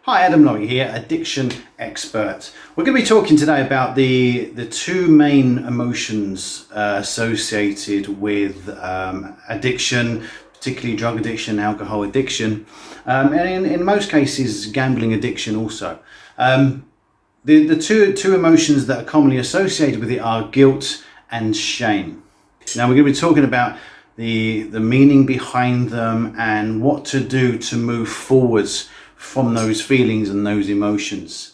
Hi, Adam Laurie here, addiction expert. We're going to be talking today about the two main emotions associated with addiction, particularly drug addiction, alcohol addiction, and in most cases gambling addiction also. The two emotions that are commonly associated with it are guilt and shame. Now we're going to be talking about the meaning behind them and what to do to move forwards from those feelings and those emotions.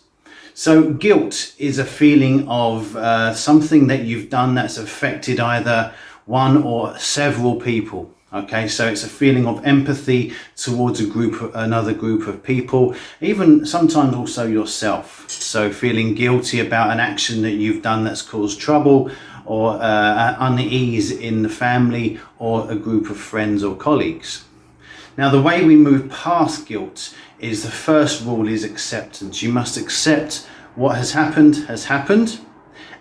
So guilt is a feeling of something that you've done that's affected either one or several people. Okay, so it's a feeling of empathy towards another group of people, even sometimes also yourself. So feeling guilty about an action that you've done that's caused trouble or unease in the family or a group of friends or colleagues. Now, the way we move past guilt is the first rule is acceptance. You must accept what has happened,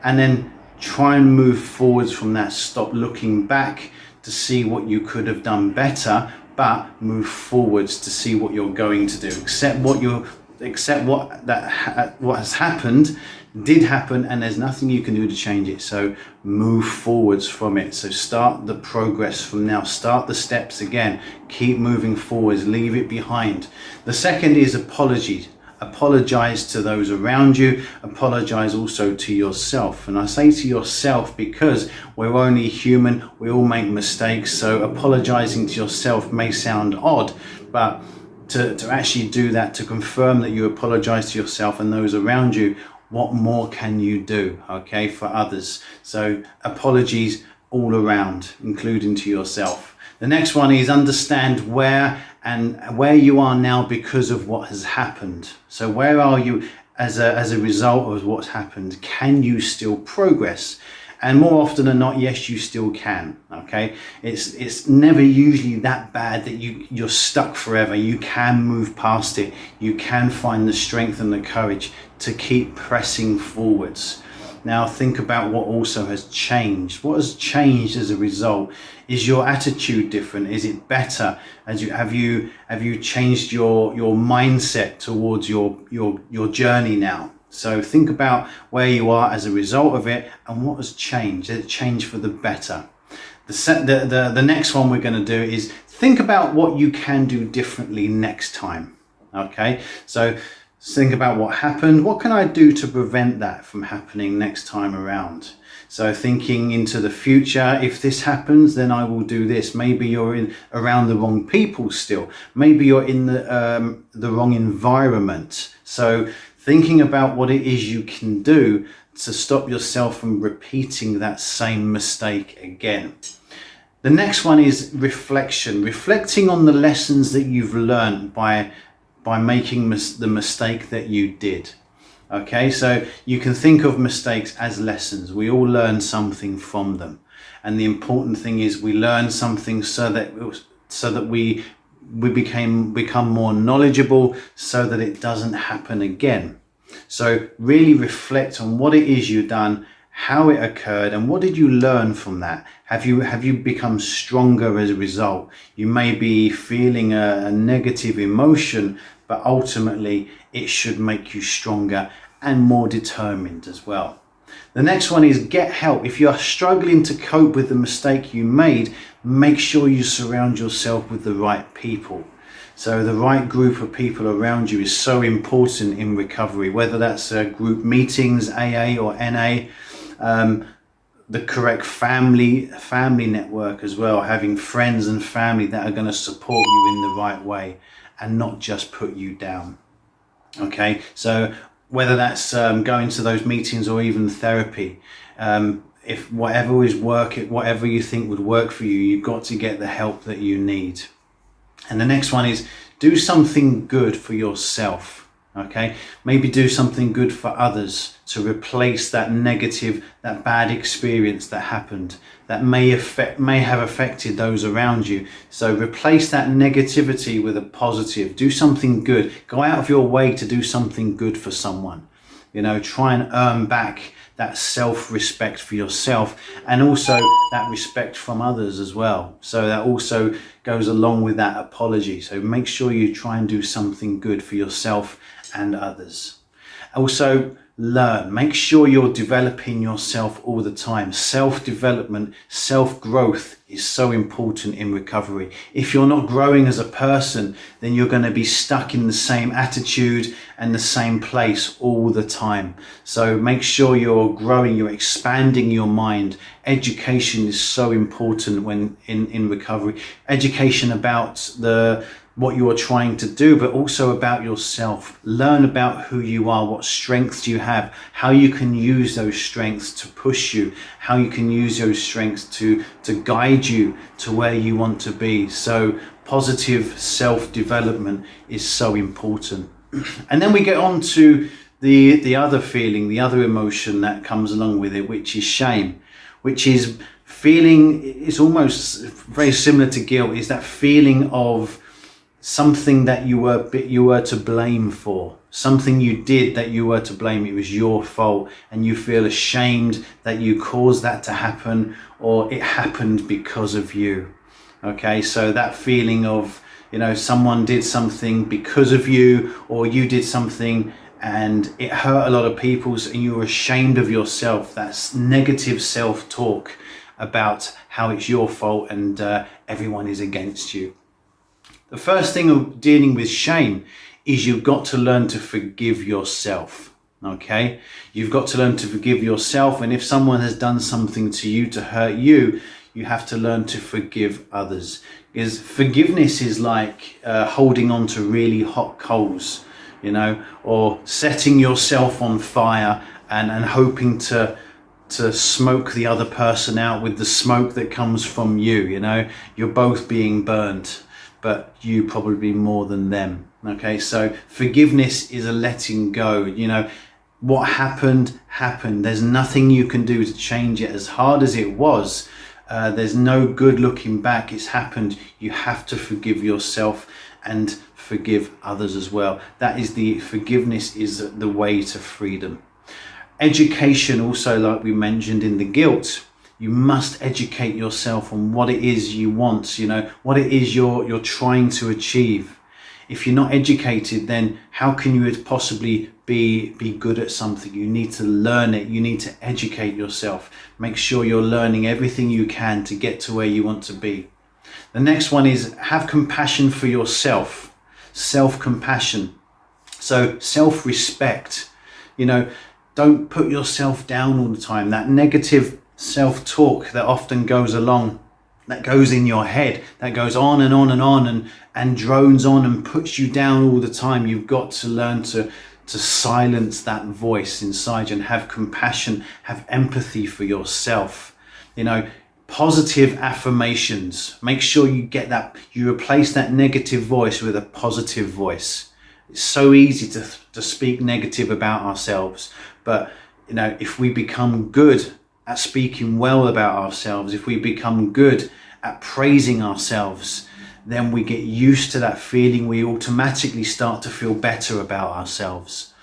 and then try and move forwards from that. Stop looking back to see what you could have done better, but move forwards to see what you're going to do. Accept what has happened did happen, and there's nothing you can do to change it. So move forwards from it. So start the progress from now. Start the steps again. Keep moving forwards. Leave it behind. The second is apology. Apologize to those around you. Apologize also to yourself. And I say to yourself because we're only human. We all make mistakes. So apologizing to yourself may sound odd, but to actually do that, to confirm that you apologize to yourself and those around you, what more can you do, okay, for others? So apologies all around, including to yourself. The next one is understand where you are now because of what has happened. So where are you as a result of what's happened? Can you still progress? And more often than not, yes, you still can. Okay, it's never usually that bad that you're stuck forever. You can move past it. You can find the strength and the courage to keep pressing forwards. Now think about what also has changed. What has changed as a result? Is your attitude different? Is it better? Have you changed your mindset towards your journey now? So think about where you are as a result of it and what has changed. Has it changed for the better? The next one we're going to do is think about what you can do differently next time. Okay, so think about what happened. What can I do to prevent that from happening next time around? So thinking into the future, if this happens, then I will do this. Maybe you're around the wrong people still. Maybe you're in the wrong environment. So thinking about what it is you can do to stop yourself from repeating that same mistake again. The next one is reflection. Reflecting on the lessons that you've learned by making the mistake that you did. Okay, so you can think of mistakes as lessons. We all learn something from them. And the important thing is we learn something so that we become more knowledgeable so that it doesn't happen again. So really reflect on what it is you've done, how it occurred, and what did you learn from that? Have you become stronger as a result? You may be feeling a negative emotion, but ultimately it should make you stronger and more determined as well. The next one is get help. If you are struggling to cope with the mistake you made, make sure you surround yourself with the right people. So the right group of people around you is so important in recovery, whether that's group meetings, AA or NA, the correct family network as well, having friends and family that are going to support you in the right way and not just put you down. Okay, so whether that's going to those meetings or even therapy, if whatever you think would work for you, you've got to get the help that you need. And the next one is do something good for yourself. Okay, maybe do something good for others to replace that negative, that bad experience that happened that may have affected those around you. So replace that negativity with a positive. Do something good. Go out of your way to do something good for someone. You know, try and earn back that self-respect for yourself, and also that respect from others as well. So that also goes along with that apology. So make sure you try and do something good for yourself and others. Also, learn. Make sure you're developing yourself all the time. Self-development, self-growth is so important in recovery. If you're not growing as a person, then you're going to be stuck in the same attitude and the same place all the time. So make sure you're growing, you're expanding your mind. Education is so important when in recovery. Education about what you are trying to do, but also about yourself. Learn about who you are, what strengths you have, how you can use those strengths to push you, how you can use those strengths to guide you to where you want to be. So positive self-development is so important. And then we get on to the other feeling, the other emotion that comes along with it, which is shame, which is feeling, it's almost very similar to guilt, is that feeling of something that you were to blame for, something you did that you were to blame. It was your fault, and you feel ashamed that you caused that to happen, or it happened because of you. Okay, so that feeling of, someone did something because of you, or you did something and it hurt a lot of people, and you were ashamed of yourself. That's negative self-talk about how it's your fault and everyone is against you. The first thing of dealing with shame is you've got to learn to forgive yourself. Okay, you've got to learn to forgive yourself, and if someone has done something to you to hurt you, you have to learn to forgive others. Because forgiveness is like holding on to really hot coals, or setting yourself on fire and hoping to smoke the other person out with the smoke that comes from you. You're both being burnt, but you probably more than them. Okay, so forgiveness is a letting go. What happened. There's nothing you can do to change it. As hard as it was, there's no good looking back. It's happened. You have to forgive yourself and forgive others as well. Forgiveness is the way to freedom. Education also, like we mentioned in the guilt, you must educate yourself on what it is you want, what it is you're trying to achieve. If you're not educated, then how can you possibly be good at something? You need to learn it. You need to educate yourself. Make sure you're learning everything you can to get to where you want to be. The next one is have compassion for yourself. Self-compassion. So self-respect. Don't put yourself down all the time. That negative self-talk that often goes along, that goes in your head, that goes on and on and on and drones on and puts you down all the time. You've got to learn to silence that voice inside you and have compassion, have empathy for yourself. Positive affirmations. Make sure you get that, you replace that negative voice with a positive voice. It's so easy to speak negative about ourselves, but if we become good at speaking well about ourselves, if we become good at praising ourselves, then we get used to that feeling. We automatically start to feel better about ourselves.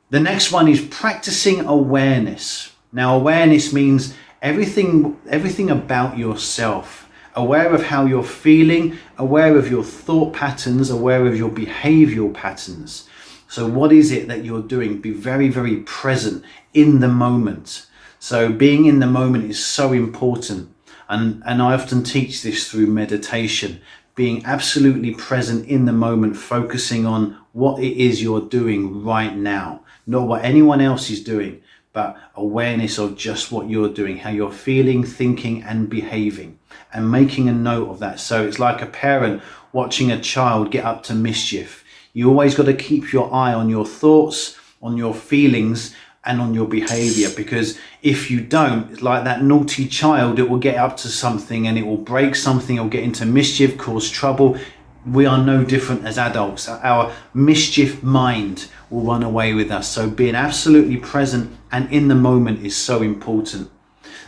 The next one is practicing awareness. Now, awareness means everything about yourself. Aware of how you're feeling, aware of your thought patterns, aware of your behavioral patterns. So what is it that you're doing? Be very, very present in the moment. So being in the moment is so important. And I often teach this through meditation. Being absolutely present in the moment, focusing on what it is you're doing right now. Not what anyone else is doing, but awareness of just what you're doing, how you're feeling, thinking and behaving, and making a note of that. So it's like a parent watching a child get up to mischief. You always got to keep your eye on your thoughts, on your feelings and on your behavior, because if you don't, it's like that naughty child, it will get up to something and it will break something, it will get into mischief, cause trouble. We are no different as adults. Our mischief mind will run away with us. So being absolutely present and in the moment is so important.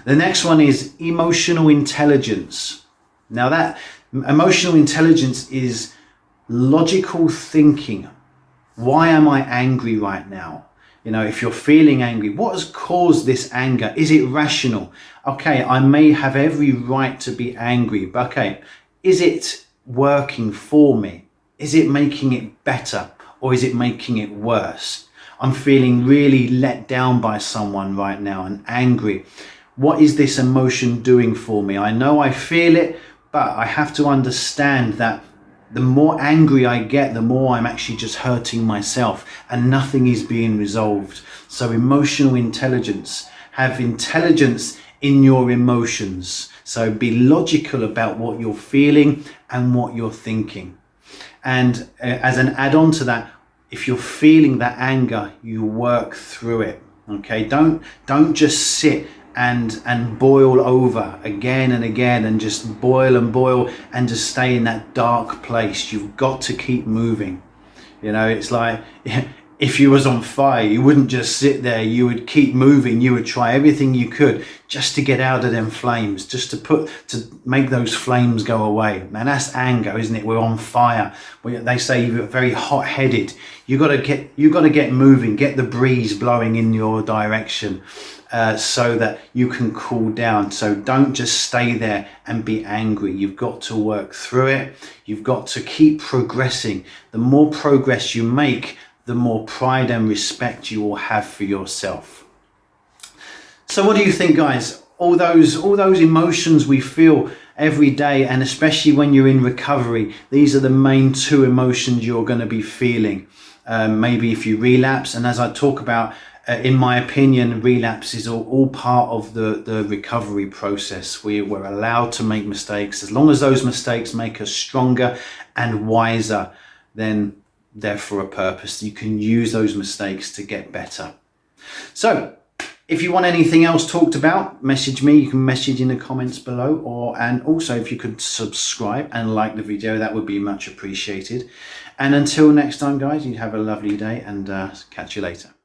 The next one is emotional intelligence. Now that emotional intelligence is logical thinking. Why am I angry right now? You know, if you're feeling angry, what has caused this anger? Is it rational? Okay, I may have every right to be angry, but okay, is it working for me? Is it making it better, or is it making it worse? I'm feeling really let down by someone right now and angry. What is this emotion doing for me? I know I feel it, but I have to understand that the more angry I get, the more I'm actually just hurting myself and nothing is being resolved. So emotional intelligence, have intelligence in your emotions. So be logical about what you're feeling and what you're thinking. And as an add-on to that, if you're feeling that anger, you work through it. Okay, don't just sit and boil over again and again and just boil and just stay in that dark place. You've got to keep moving. You know, it's like if you was on fire, you wouldn't just sit there, you would keep moving. You would try everything you could just to get out of them flames, just to make those flames go away. Man, that's anger, isn't it? We're on fire. They say you're very hot-headed. You got to get moving, get the breeze blowing in your direction, so that you can cool down. So don't just stay there and be angry. You've got to work through it. You've got to keep progressing. The more progress you make, the more pride and respect you will have for yourself. So what do you think, guys? All those emotions we feel every day, and especially when you're in recovery, these are the main two emotions you're going to be feeling. Maybe if you relapse, and as I talk about, in my opinion, relapse is all part of the recovery process. We're allowed to make mistakes. As long as those mistakes make us stronger and wiser, then they're for a purpose. You can use those mistakes to get better. So if you want anything else talked about, message me. You can message in the comments below, and also if you could subscribe and like the video, that would be much appreciated. And until next time, guys, you have a lovely day, and catch you later.